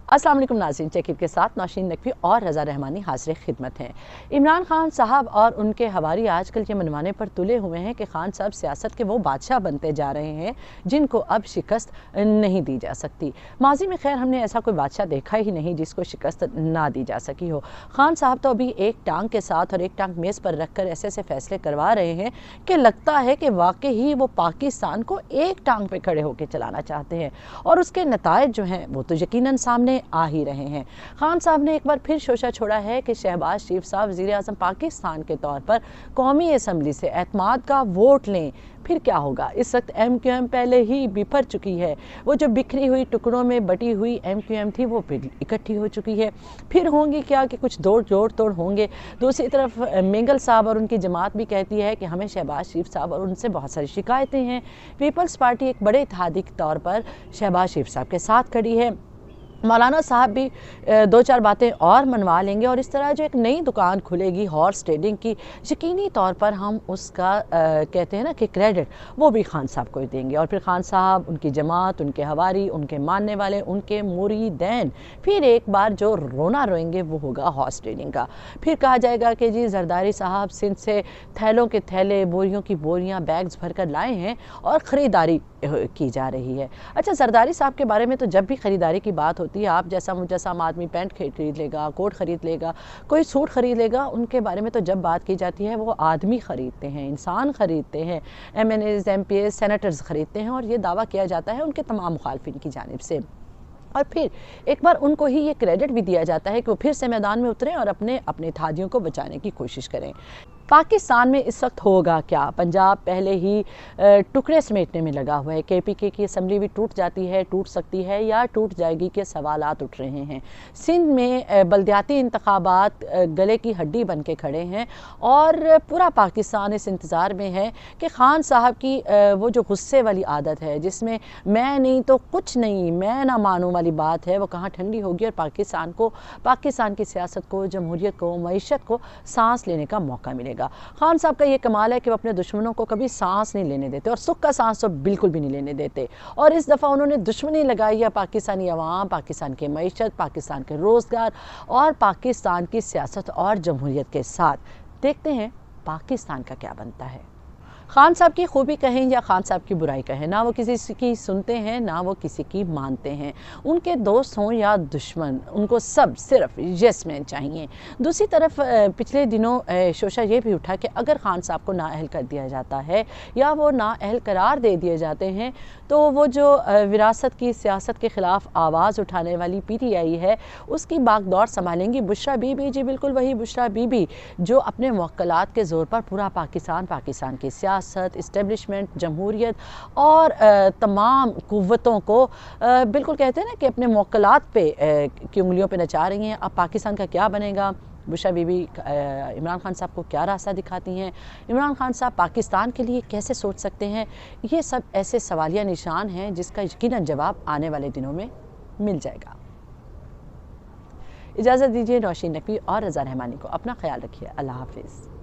अस्सलाम वालेकुम नाज़रीन, चेक के साथ नौशीन नकवी और रज़ा रहमानी हाज़िर खिदमत हैं। इमरान खान साहब और उनके हवारी आजकल ये मनवाने पर तुले हुए हैं कि खान साहब सियासत के वो बादशाह बनते जा रहे हैं जिनको अब शिकस्त नहीं दी जा सकती। माजी में खैर हमने ऐसा कोई बादशाह देखा ही नहीं जिसको शिकस्त ना दी जा सकी हो। खान साहब तो अभी एक टांग के साथ और एक टांग मेज़ पर रख कर ऐसे ऐसे फैसले करवा रहे हैं कि लगता है कि वाकई ही वो पाकिस्तान को एक टांग पर खड़े होकर चलाना चाहते हैं और उसके नतायज जो हैं वो तो यकीनन सामने आ ही रहे हैं। खान साहब ने एक बार फिर शोशा छोड़ा है कि शहबाज शरीफ साहब वज़ीर आज़म पाकिस्तान के तौर पर कौमी असम्बली से एतमाद का वोट लें, फिर क्या होगा। इस वक्त MQM पहले ही बिफर चुकी है। वो जो बिखरी हुई टुकड़ों में बटी हुई MQM थी वो फिर इकट्ठी हो चुकी है। फिर होंगी क्या कि कुछ जोड़ तोड़ होंगे। दूसरी तरफ मेंगल साहब और उनकी जमात भी कहती है कि हमें शहबाज शरीफ साहब और उनसे बहुत सारी शिकायतें हैं। पीपल्स पार्टी एक बड़े इत्तेहादी के तौर पर शहबाज शरीफ साहब के साथ खड़ी है। मौलाना साहब भी दो चार बातें और मनवा लेंगे और इस तरह जो एक नई दुकान खुलेगी हॉर्स ट्रेडिंग की, यकीनी तौर पर हम उसका कहते हैं ना कि क्रेडिट वो भी खान साहब को ही देंगे। और फिर खान साहब, उनकी जमात, उनके हवारी, उनके मानने वाले, उनके मुरीदैन फिर एक बार जो रोना रोएंगे वो होगा हॉर्स ट्रेडिंग का। फिर कहा जाएगा कि जी जरदारी साहब सिंध से थैलों के थैले, बोरियों की बोरियां, बैग्स भर कर लाए हैं और ख़रीदारी की जा रही है। अच्छा, जरदारी साहब के बारे में तो जब भी ख़रीदारी की बात होती है, आप जैसा मुझ जैसा आदमी पैंट खरीद लेगा, कोट ख़रीद लेगा, कोई सूट ख़रीद लेगा, उनके बारे में तो जब बात की जाती है वो आदमी ख़रीदते हैं, इंसान ख़रीदते हैं, MNAs, MPs, सेनेटर्स ख़रीदते हैं और ये दावा किया जाता है उनके तमाम मुखालफिन की जानिब से। और फिर एक बार उनको ही ये क्रेडिट भी दिया जाता है कि वो फिर से मैदान में उतरें और अपने इत्तेहादियों को बचाने की कोशिश करें। पाकिस्तान में इस वक्त होगा क्या? पंजाब पहले ही टुकड़े समेटने में लगा हुआ है। KPK की असम्बली भी टूट जाती है, टूट सकती है या टूट जाएगी के सवालात उठ रहे हैं। सिंध में बल्दियाती इंतखाबात गले की हड्डी बन के खड़े हैं और पूरा पाकिस्तान इस इंतज़ार में है कि खान साहब की वो जो गुस्से वाली आदत है जिसमें मैं नहीं तो कुछ नहीं, मैं ना मानूं वाली बात है, वो कहाँ ठंडी होगी और पाकिस्तान की सियासत को, जमहूरियत को, मईशत को सांस लेने का मौका मिलेगा। खान साहब का ये कमाल है कि वो अपने दुश्मनों को कभी सांस नहीं लेने देते और सुख का सांस तो बिल्कुल भी नहीं लेने देते। और इस दफ़ा उन्होंने दुश्मनी लगाई है पाकिस्तानी अवाम, पाकिस्तान की मईशत, पाकिस्तान के रोज़गार और पाकिस्तान की सियासत और जमहूरियत के साथ। देखते हैं पाकिस्तान का क्या बनता है। खान साहब की खूबी कहें या खान साहब की बुराई कहें, ना वो किसी की सुनते हैं ना वो किसी की मानते हैं। उनके दोस्त हों या दुश्मन, उनको सब सिर्फ यस मैन चाहिए। दूसरी तरफ पिछले दिनों शोशा ये भी उठा कि अगर खान साहब को नाअहल कर दिया जाता है या वो नाअहल करार दे दिए जाते हैं तो वो जो विरासत की सियासत के ख़िलाफ़ आवाज़ उठाने वाली PTI है उसकी बागडोर संभालेंगी बुशरा बीबी। जी बिल्कुल वही बुशरा बीबी जो अपने मुवक्कलात के ज़ोर पर पूरा पाकिस्तान की सियासत, इस्टेब्लिशमेंट, जमहूरियत और तमाम कुव्वतों को बिल्कुल कहते हैं ना कि अपने मुवक्कलात पे की उंगलियों पे नचा रही हैं। अब पाकिस्तान का क्या बनेगा? बुशरा बीबी इमरान खान साहब को क्या रास्ता दिखाती हैं? इमरान खान साहब पाकिस्तान के लिए कैसे सोच सकते हैं? ये सब ऐसे सवालिया निशान हैं जिसका यकीनन जवाब आने वाले दिनों में मिल जाएगा। इजाज़त दीजिए नौशीन नकवी और रज़ा रहमानी को। अपना ख्याल रखिए। अल्लाह हाफिज़।